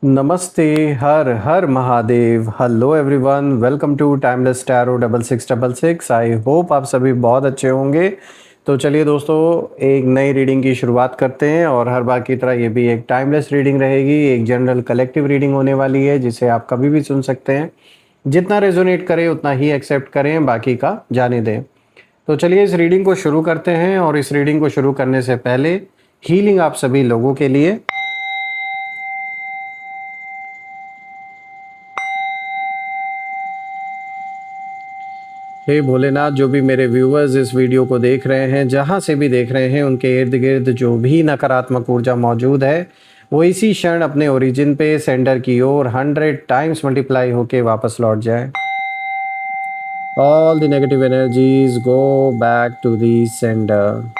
नमस्ते। Har Har Mahadev. Hello everyone, welcome to timeless tarot 6666। I hope आप सभी बहुत अच्छे होंगे। तो चलिए दोस्तों, एक नई रीडिंग की शुरुआत करते हैं और हर बार की तरह ये भी एक टाइमलेस रीडिंग रहेगी। एक जनरल कलेक्टिव रीडिंग होने वाली है जिसे आप कभी भी सुन सकते हैं। जितना रेजोनेट करे उतना ही एक्सेप्ट करें, बाकी का जाने दें। तो चलिए इस रीडिंग को शुरू करते हैं। और इस रीडिंग को शुरू करने से पहले हीलिंग आप सभी लोगों के लिए। हे भोलेनाथ, जो भी मेरे व्यूअर्स इस वीडियो को देख रहे हैं, जहाँ से भी देख रहे हैं, उनके इर्द गिर्द जो भी नकारात्मक ऊर्जा मौजूद है वो इसी क्षण अपने ओरिजिन पे सेंडर की ओर 100 टाइम्स मल्टीप्लाई होके वापस लौट जाए। All the negative energies go back to the sender.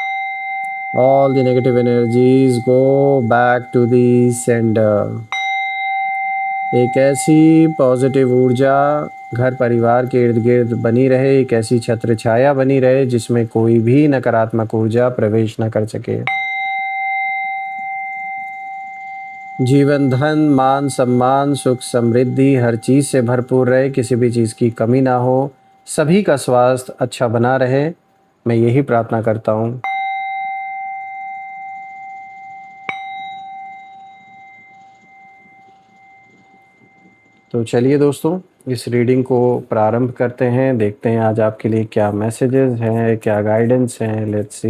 All the negative energies go back to the sender. एक ऐसी पॉजिटिव ऊर्जा घर परिवार के इर्द गिर्द बनी रहे, एक ऐसी छत्र छाया बनी रहे जिसमें कोई भी नकारात्मक ऊर्जा प्रवेश न कर सके। जीवन धन मान सम्मान सुख समृद्धि हर चीज़ से भरपूर रहे, किसी भी चीज़ की कमी ना हो, सभी का स्वास्थ्य अच्छा बना रहे, मैं यही प्रार्थना करता हूँ। तो चलिए दोस्तों, इस रीडिंग को प्रारंभ करते हैं। देखते हैं आज आपके लिए क्या मैसेजेस हैं, क्या गाइडेंस हैं। Let's see.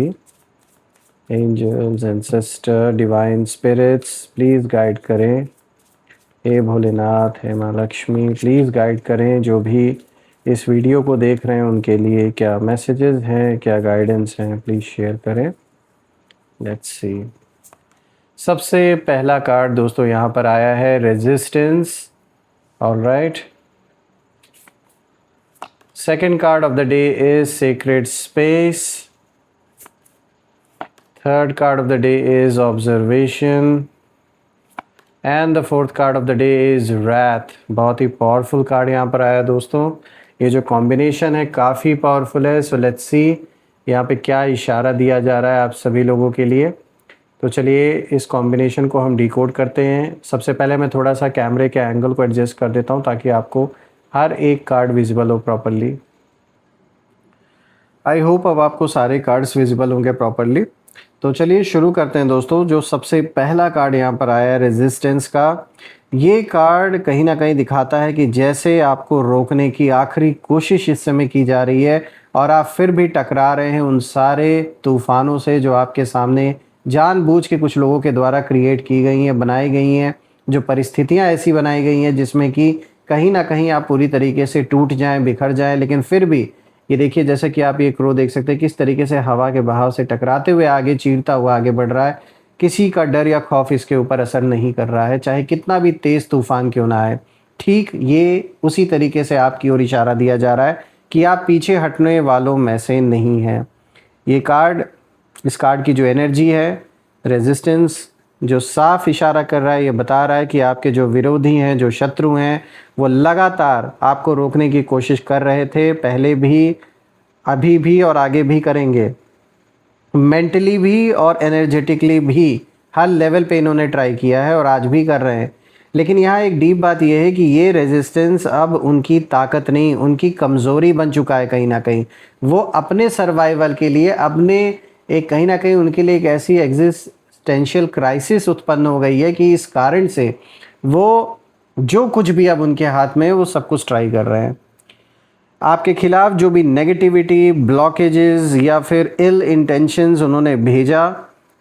Angels, ancestor, divine spirits, please guide करें। हे भोलेनाथ, हे माँ लक्ष्मी, प्लीज़ गाइड करें। जो भी इस वीडियो को देख रहे हैं उनके लिए क्या मैसेजेस हैं, क्या गाइडेंस हैं, प्लीज़ शेयर करें। Let's see. सबसे पहला कार्ड दोस्तों यहाँ पर आया है resistance. Alright. Second card of the day is sacred space. Third card of the day is observation and the fourth card of the day is wrath। बहुत ही powerful card यहाँ पर आया दोस्तों। ये जो कॉम्बिनेशन है काफ़ी पावरफुल है। सो लेट्स सी यहाँ पे क्या इशारा दिया जा रहा है आप सभी लोगों के लिए। तो चलिए इस कॉम्बिनेशन को हम डिकोड करते हैं। सबसे पहले मैं थोड़ा सा कैमरे के एंगल को एडजस्ट कर देता हूँ ताकि आपको हर एक कार्ड विजिबल हो प्रॉपरली। आई होप अब आपको सारे कार्ड्स विजिबल होंगे प्रॉपरली। तो चलिए शुरू करते हैं दोस्तों। जो सबसे पहला कार्ड यहाँ पर आया है रेजिस्टेंस का, ये कार्ड कहीं ना कहीं दिखाता है कि जैसे आपको रोकने की आखिरी कोशिश इस समय की जा रही है और आप फिर भी टकरा रहे हैं उन सारे तूफानों से जो आपके सामने जानबूझ के कुछ लोगों के द्वारा क्रिएट की गई हैं, बनाई गई हैं। जो परिस्थितियाँ ऐसी बनाई गई हैं जिसमें कि कहीं ना कहीं आप पूरी तरीके से टूट जाएं, बिखर जाएं, लेकिन फिर भी ये देखिए, जैसे कि आप ये क्रो देख सकते हैं किस तरीके से हवा के बहाव से टकराते हुए आगे चीरता हुआ आगे बढ़ रहा है। किसी का डर या खौफ इसके ऊपर असर नहीं कर रहा है, चाहे कितना भी तेज़ तूफान क्यों ना आए। ठीक ये उसी तरीके से आपकी ओर इशारा दिया जा रहा है कि आप पीछे हटने वालों में से नहीं हैं। ये कार्ड, इस कार्ड की जो एनर्जी है रेजिस्टेंस, जो साफ इशारा कर रहा है, ये बता रहा है कि आपके जो विरोधी हैं, जो शत्रु हैं, वो लगातार आपको रोकने की कोशिश कर रहे थे, पहले भी, अभी भी और आगे भी करेंगे। मेंटली भी और एनर्जेटिकली भी हर लेवल पे इन्होंने ट्राई किया है और आज भी कर रहे हैं। लेकिन यहाँ एक डीप बात यह है कि ये रेजिस्टेंस अब उनकी ताकत नहीं, उनकी कमज़ोरी बन चुका है। कहीं ना कहीं वो अपने सर्वाइवल के लिए, अपने एक कहीं ना कहीं उनके लिए एक ऐसी एग्जिस्टेंशियल क्राइसिस उत्पन्न हो गई है कि इस कारण से वो जो कुछ भी अब उनके हाथ में है वो सब कुछ ट्राई कर रहे हैं। आपके खिलाफ जो भी नेगेटिविटी, ब्लॉकेजेस या फिर इल इंटेंशंस उन्होंने भेजा,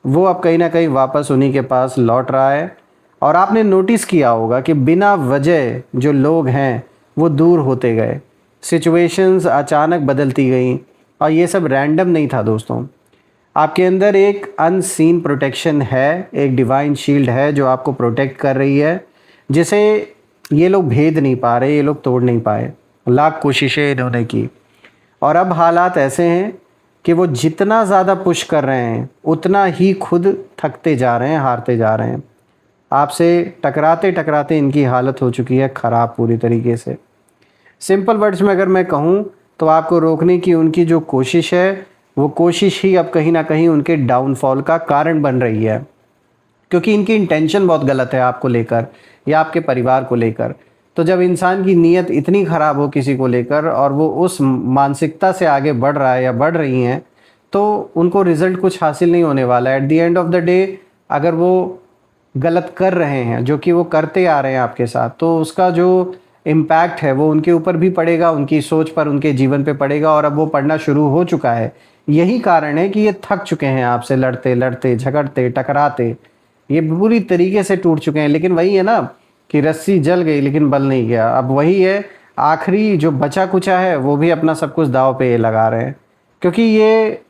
वो अब कहीं ना कहीं वापस उन्हीं के पास लौट रहा है। और आपने नोटिस किया होगा कि बिना वजह जो लोग हैं वो दूर होते गए, सिचुएशंस अचानक बदलती गई, और ये सब रैंडम नहीं था दोस्तों। आपके अंदर एक अनसीन प्रोटेक्शन है, एक डिवाइन शील्ड है जो आपको प्रोटेक्ट कर रही है, जिसे ये लोग भेद नहीं पा रहे, ये लोग तोड़ नहीं पाए। लाख कोशिशें इन्होंने की और अब हालात ऐसे हैं कि वो जितना ज़्यादा पुश कर रहे हैं उतना ही खुद थकते जा रहे हैं, हारते जा रहे हैं। आपसे टकराते टकराते इनकी हालत हो चुकी है ख़राब पूरी तरीके से। सिंपल वर्ड्स में अगर मैं कहूँ तो आपको रोकने की उनकी जो कोशिश है, वो कोशिश ही अब कहीं ना कहीं उनके डाउनफॉल का कारण बन रही है, क्योंकि इनकी इंटेंशन बहुत गलत है आपको लेकर। या आपके परिवार को लेकर। तो जब इंसान की नीयत इतनी ख़राब हो किसी को लेकर और वो उस मानसिकता से आगे बढ़ रहा है या बढ़ रही हैं, तो उनको रिज़ल्ट कुछ हासिल नहीं होने वाला है। At the end of the day अगर वो गलत कर रहे हैं, जो कि वो करते आ रहे हैं आपके साथ, तो उसका जो इम्पैक्ट है वो उनके ऊपर भी पड़ेगा, उनकी सोच पर, उनके जीवन पे पड़ेगा, और अब वो पड़ना शुरू हो चुका है। यही कारण है कि ये थक चुके हैं आपसे लड़ते लड़ते, झगड़ते, टकराते, ये पूरी तरीके से टूट चुके हैं। लेकिन वही है ना कि रस्सी जल गई लेकिन बल नहीं गया। अब वही है, आखिरी जो बचा कुचा है वो भी अपना सब कुछ दाव पे लगा रहे हैं, क्योंकि ये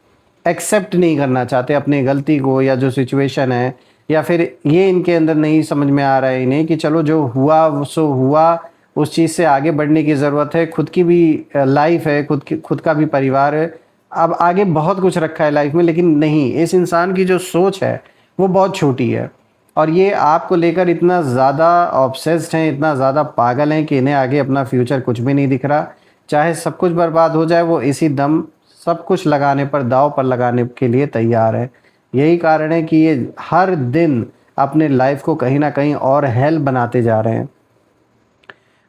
एक्सेप्ट नहीं करना चाहते अपनी गलती को, या जो सिचुएशन है, या फिर ये इनके अंदर नहीं समझ में आ रहा है इन्हें कि चलो जो हुआ सो हुआ, उस चीज़ से आगे बढ़ने की ज़रूरत है। खुद की भी लाइफ है, खुद का भी परिवार है, अब आगे बहुत कुछ रखा है लाइफ में। लेकिन नहीं, इस इंसान की जो सोच है वो बहुत छोटी है, और ये आपको लेकर इतना ज़्यादा ऑब्सेस्ड हैं, इतना ज़्यादा पागल हैं कि इन्हें आगे अपना फ्यूचर कुछ भी नहीं दिख रहा। चाहे सब कुछ बर्बाद हो जाए, वो इसी दम सब कुछ लगाने पर, दाव पर लगाने के लिए तैयार है। यही कारण है कि ये हर दिन अपने लाइफ को कहीं ना कहीं और हेल बनाते जा रहे हैं।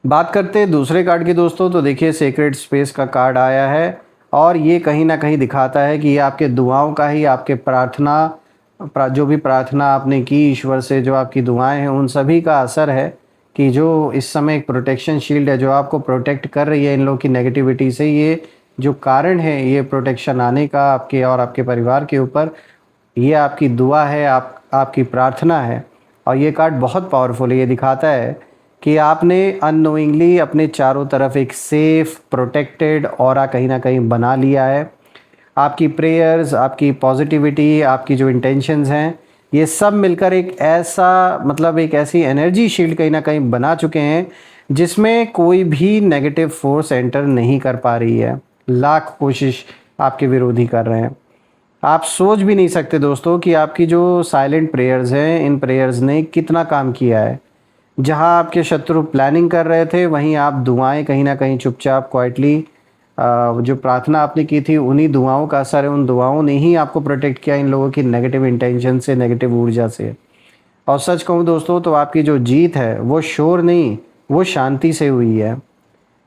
बात करते हैं दूसरे कार्ड की दोस्तों, तो देखिए सेक्रेड स्पेस का कार्ड आया है, और ये कहीं ना कहीं दिखाता है कि ये आपके दुआओं का ही, आपके जो भी प्रार्थना आपने की ईश्वर से, जो आपकी दुआएं हैं, उन सभी का असर है कि जो इस समय एक प्रोटेक्शन शील्ड है जो आपको प्रोटेक्ट कर रही है इन लोगों की नेगेटिविटी से। ये जो कारण है ये प्रोटेक्शन आने का आपके और आपके परिवार के ऊपर, ये आपकी दुआ है, आपकी प्रार्थना है। और ये कार्ड बहुत पावरफुल है। ये दिखाता है कि आपने अननोइंगली अपने चारों तरफ एक सेफ प्रोटेक्टेड ऑरा कहीं ना कहीं बना लिया है। आपकी प्रेयर्स, आपकी पॉजिटिविटी, आपकी जो इंटेंशंस हैं, ये सब मिलकर एक ऐसा, मतलब एक ऐसी एनर्जी शील्ड कहीं ना कहीं बना चुके हैं जिसमें कोई भी नेगेटिव फोर्स एंटर नहीं कर पा रही है। लाख कोशिश आपके विरोधी कर रहे हैं। आप सोच भी नहीं सकते दोस्तों कि आपकी जो साइलेंट प्रेयर्स हैं, इन प्रेयर्स ने कितना काम किया है। जहां आपके शत्रु प्लानिंग कर रहे थे, वहीं आप दुआएं कहीं ना कहीं चुपचाप क्वाइटली, जो प्रार्थना आपने की थी, उन्हीं दुआओं का असर है। उन दुआओं ने ही आपको प्रोटेक्ट किया इन लोगों की नेगेटिव इंटेंशन से, नेगेटिव ऊर्जा से। और सच कहूँ दोस्तों तो आपकी जो जीत है वो शोर नहीं, वो शांति से हुई है,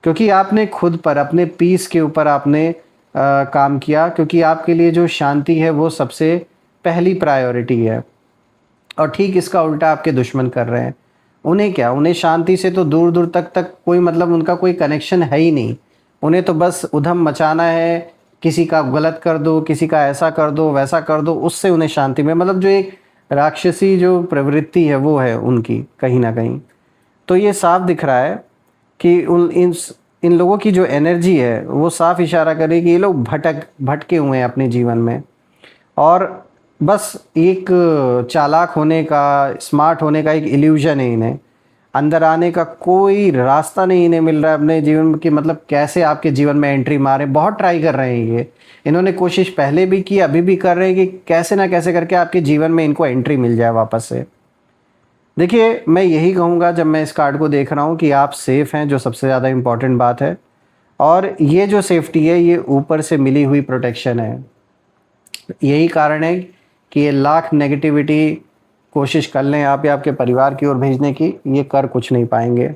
क्योंकि आपने खुद पर, अपने पीस के ऊपर आपने काम किया, क्योंकि आपके लिए जो शांति है वो सबसे पहली प्रायोरिटी है। और ठीक इसका उल्टा आपके दुश्मन कर रहे हैं। उन्हें क्या, उन्हें शांति से तो दूर दूर तक कोई मतलब, उनका कोई कनेक्शन है ही नहीं। उन्हें तो बस उधम मचाना है, किसी का गलत कर दो, किसी का ऐसा कर दो, वैसा कर दो, उससे उन्हें शांति में, मतलब जो एक राक्षसी जो प्रवृत्ति है वो है उनकी कहीं ना कहीं। तो ये साफ दिख रहा है कि इन लोगों की जो एनर्जी है वो साफ इशारा करे कि ये लोग भटके हुए हैं अपने जीवन में, और बस एक चालाक होने का, स्मार्ट होने का एक इल्यूजन है इन्हें। अंदर आने का कोई रास्ता नहीं इन्हें मिल रहा है अपने जीवन की, मतलब कैसे आपके जीवन में एंट्री मारे। बहुत ट्राई कर रहे हैं ये, इन्होंने कोशिश पहले भी की, अभी भी कर रहे हैं कि कैसे ना कैसे करके आपके जीवन में इनको एंट्री मिल जाए वापस से। देखिए, मैं यही कहूँगा जब मैं इस कार्ड को देख रहा हूँ कि आप सेफ़ हैं, जो सबसे ज़्यादा इम्पॉर्टेंट बात है। और ये जो सेफ्टी है ये ऊपर से मिली हुई प्रोटेक्शन है। यही कारण है कि ये लाख नेगेटिविटी कोशिश कर लें आप या आपके परिवार की ओर भेजने की, ये कर कुछ नहीं पाएंगे।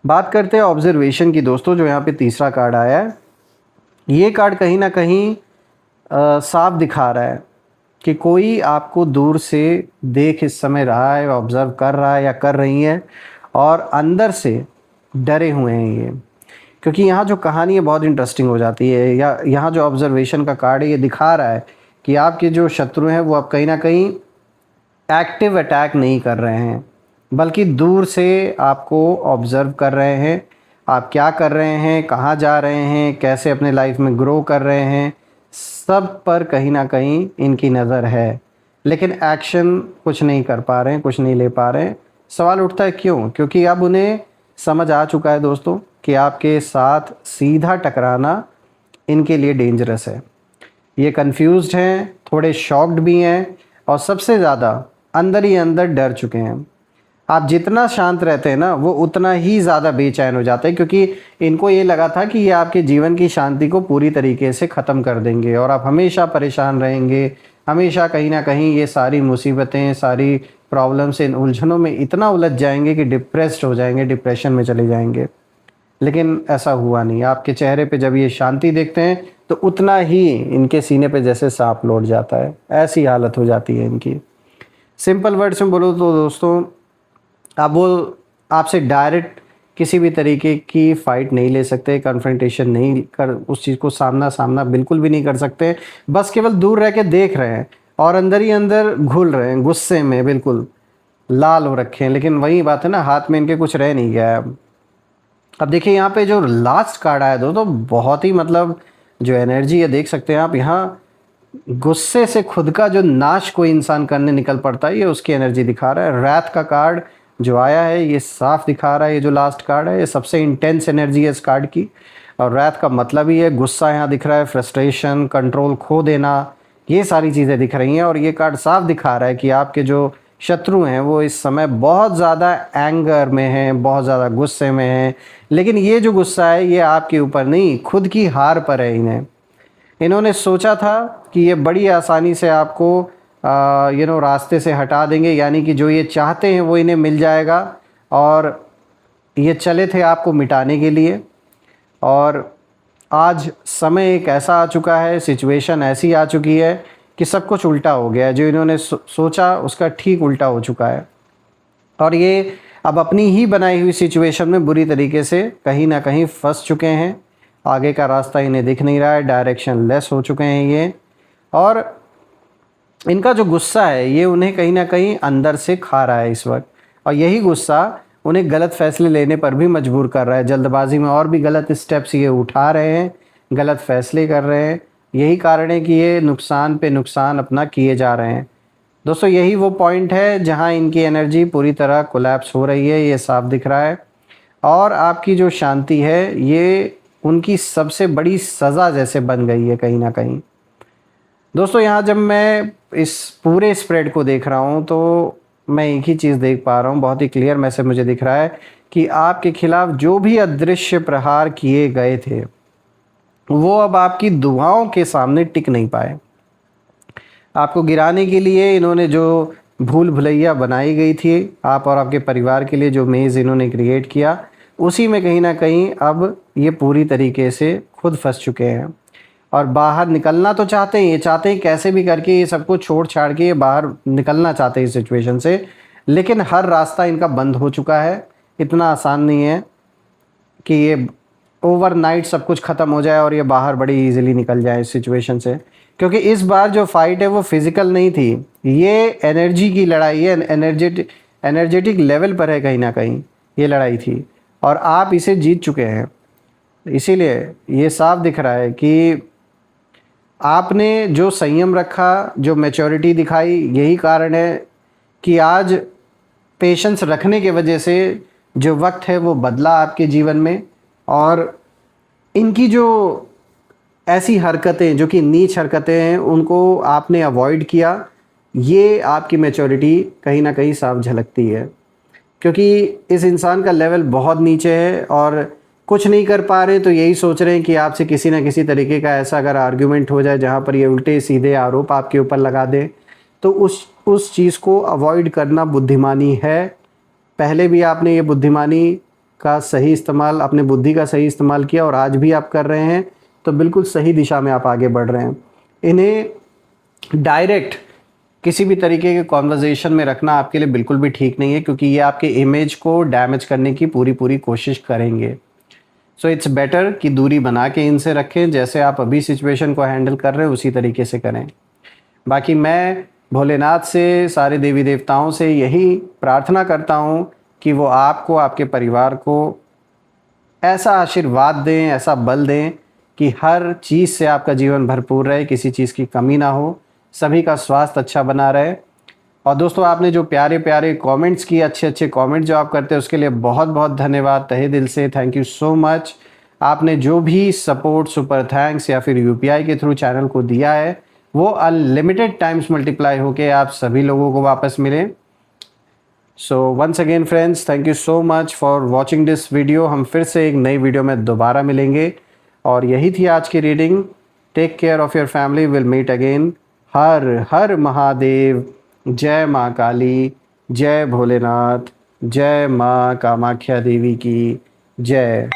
बात करते हैं ऑब्जर्वेशन की दोस्तों, जो यहाँ पे तीसरा कार्ड आया है। ये कार्ड कहीं ना कहीं साफ दिखा रहा है कि कोई आपको दूर से देख इस समय रहा है, ऑब्ज़र्व कर रहा है या कर रही है, और अंदर से डरे हुए हैं ये। क्योंकि यहाँ जो कहानी है बहुत इंटरेस्टिंग हो जाती है, या यहाँ जो ऑब्जर्वेशन का कार्ड है ये दिखा रहा है कि आपके जो शत्रु हैं वो अब कहीं ना कहीं एक्टिव अटैक नहीं कर रहे हैं, बल्कि दूर से आपको ऑब्ज़र्व कर रहे हैं। आप क्या कर रहे हैं, कहाँ जा रहे हैं, कैसे अपने लाइफ में ग्रो कर रहे हैं, सब पर कहीं ना कहीं इनकी नज़र है। लेकिन एक्शन कुछ नहीं कर पा रहे हैं, कुछ नहीं ले पा रहे हैं। सवाल उठता है क्यों? क्योंकि अब उन्हें समझ आ चुका है दोस्तों कि आपके साथ सीधा टकराना इनके लिए डेंजरस है। ये कंफ्यूज्ड हैं, थोड़े शॉक्ड भी हैं, और सबसे ज़्यादा अंदर ही अंदर डर चुके हैं। आप जितना शांत रहते हैं ना, वो उतना ही ज़्यादा बेचैन हो जाते हैं, क्योंकि इनको ये लगा था कि ये आपके जीवन की शांति को पूरी तरीके से ख़त्म कर देंगे और आप हमेशा परेशान रहेंगे, हमेशा कहीं ना कहीं ये सारी मुसीबतें, सारी प्रॉब्लम्स, इन उलझनों में इतना उलझ जाएंगे कि डिप्रेस्ड हो जाएंगे, डिप्रेशन में चले जाएंगे। लेकिन ऐसा हुआ नहीं। आपके चेहरे पे जब ये शांति देखते हैं तो उतना ही इनके सीने पे जैसे सांप लौट जाता है, ऐसी हालत हो जाती है इनकी। सिंपल वर्ड्स में बोलो तो दोस्तों, अब वो आपसे डायरेक्ट किसी भी तरीके की फ़ाइट नहीं ले सकते, कन्फ्रंटेशन नहीं कर, उस चीज़ को सामना बिल्कुल भी नहीं कर सकते। बस केवल दूर रह के देख रहे हैं और अंदर ही अंदर घुल रहे हैं, गुस्से में बिल्कुल लाल हो रखे हैं। लेकिन वही बात है ना, हाथ में इनके कुछ रह नहीं गया है अब देखिए यहाँ पे जो लास्ट कार्ड आया दोस्तों, बहुत ही मतलब जो एनर्जी है देख सकते हैं आप यहाँ। गुस्से से खुद का जो नाश कोई इंसान करने निकल पड़ता है, ये उसकी एनर्जी दिखा रहा है। रात का कार्ड जो आया है ये साफ दिखा रहा है, ये जो लास्ट कार्ड है ये सबसे इंटेंस एनर्जी है इस कार्ड की। और रात का मतलब ही है गुस्सा, यहाँ दिख रहा है, फ्रस्ट्रेशन, कंट्रोल खो देना, ये सारी चीज़ें दिख रही हैं। और ये कार्ड साफ दिखा रहा है कि आपके जो शत्रु हैं वो इस समय बहुत ज़्यादा एंगर में हैं, बहुत ज़्यादा गुस्से में हैं। लेकिन ये जो गुस्सा है ये आपके ऊपर नहीं, खुद की हार पर है। इन्होंने सोचा था कि ये बड़ी आसानी से आपको रास्ते से हटा देंगे, यानी कि जो ये चाहते हैं वो इन्हें मिल जाएगा। और ये चले थे आपको मिटाने के लिए। और आज समय एक ऐसा आ चुका है, सिचुएशन ऐसी आ चुकी है कि सब कुछ उल्टा हो गया है। जो इन्होंने सोचा उसका ठीक उल्टा हो चुका है। और ये अब अपनी ही बनाई हुई सिचुएशन में बुरी तरीके से कहीं ना कहीं फंस चुके हैं। आगे का रास्ता इन्हें दिख नहीं रहा है, डायरेक्शन लेस हो चुके हैं ये। और इनका जो गुस्सा है ये उन्हें कहीं ना कहीं अंदर से खा रहा है इस वक्त। और यही गुस्सा उन्हें गलत फैसले लेने पर भी मजबूर कर रहा है। जल्दबाजी में और भी गलत स्टेप्स ये उठा रहे हैं, गलत फैसले कर रहे हैं। यही कारण है कि ये नुकसान पे नुकसान अपना किए जा रहे हैं। दोस्तों यही वो पॉइंट है जहां इनकी एनर्जी पूरी तरह कोलैप्स हो रही है, ये साफ दिख रहा है। और आपकी जो शांति है ये उनकी सबसे बड़ी सज़ा जैसे बन गई है कहीं ना कहीं। दोस्तों यहाँ जब मैं इस पूरे स्प्रेड को देख रहा हूँ तो मैं एक ही चीज़ देख पा रहा हूँ, बहुत ही क्लियर मैसेज मुझे दिख रहा है कि आपके खिलाफ जो भी अदृश्य प्रहार किए गए थे वो अब आपकी दुआओं के सामने टिक नहीं पाए। आपको गिराने के लिए इन्होंने जो भूल भुलैया बनाई गई थी आप और आपके परिवार के लिए, जो मेज़ इन्होंने क्रिएट किया, उसी में कहीं ना कहीं अब ये पूरी तरीके से खुद फंस चुके हैं। और बाहर निकलना तो चाहते हैं, ये चाहते हैं कैसे भी करके ये सबको छोड़ छाड़ के ये बाहर निकलना चाहते हैं इस सिचुएशन से। लेकिन हर रास्ता इनका बंद हो चुका है। इतना आसान नहीं है कि ये ओवरनाइट सब कुछ ख़त्म हो जाए और ये बाहर बड़ी इजीली निकल जाए इस सिचुएशन से। क्योंकि इस बार जो फाइट है वो फिज़िकल नहीं थी, ये एनर्जी की लड़ाई है, एनर्जेटिक लेवल पर है कहीं ना कहीं ये लड़ाई थी। और आप इसे जीत चुके हैं। इसीलिए ये साफ दिख रहा है कि आपने जो संयम रखा, जो मैच्योरिटी दिखाई, यही कारण है कि आज पेशेंस रखने के वजह से जो वक्त है वो बदला आपके जीवन में। और इनकी जो ऐसी हरकतें जो कि नीच हरकतें हैं उनको आपने अवॉइड किया, ये आपकी मैच्योरिटी कहीं ना कहीं साफ झलकती है। क्योंकि इस इंसान का लेवल बहुत नीचे है और कुछ नहीं कर पा रहे, तो यही सोच रहे हैं कि आपसे किसी ना किसी तरीके का ऐसा अगर आर्ग्यूमेंट हो जाए जहाँ पर ये उल्टे सीधे आरोप आपके ऊपर लगा दे, तो उस चीज़ को अवॉइड करना बुद्धिमानी है। पहले भी आपने ये बुद्धिमानी का सही इस्तेमाल, अपने बुद्धि का सही इस्तेमाल किया और आज भी आप कर रहे हैं, तो बिल्कुल सही दिशा में आप आगे बढ़ रहे हैं। इन्हें डायरेक्ट किसी भी तरीके के कॉन्वर्जेशन में रखना आपके लिए बिल्कुल भी ठीक नहीं है, क्योंकि ये आपके इमेज को डैमेज करने की पूरी कोशिश करेंगे। सो इट्स बेटर कि दूरी बना के इनसे रखें। जैसे आप अभी सिचुएशन को हैंडल कर रहे हैं उसी तरीके से करें। बाकी मैं भोलेनाथ से, सारे देवी देवताओं से यही प्रार्थना करता हूँ कि वो आपको, आपके परिवार को ऐसा आशीर्वाद दें, ऐसा बल दें कि हर चीज़ से आपका जीवन भरपूर रहे, किसी चीज़ की कमी ना हो, सभी का स्वास्थ्य अच्छा बना रहे। और दोस्तों आपने जो प्यारे प्यारे कमेंट्स किए, अच्छे अच्छे कमेंट जो आप करते हैं उसके लिए बहुत बहुत धन्यवाद, तहे दिल से थैंक यू सो मच। आपने जो भी सपोर्ट, सुपर थैंक्स या फिर यूपीआई के थ्रू चैनल को दिया है वो अनलिमिटेड टाइम्स मल्टीप्लाई होके आप सभी लोगों को वापस मिले। So once again friends, thank you so much for watching this video. हम फिर से एक नई वीडियो में दोबारा मिलेंगे। और यही थी आज की reading. Take care of your family, will meet again. Har Har Mahadev, जय माँ काली, जय भोलेनाथ, जय माँ कामाख्या देवी की जय।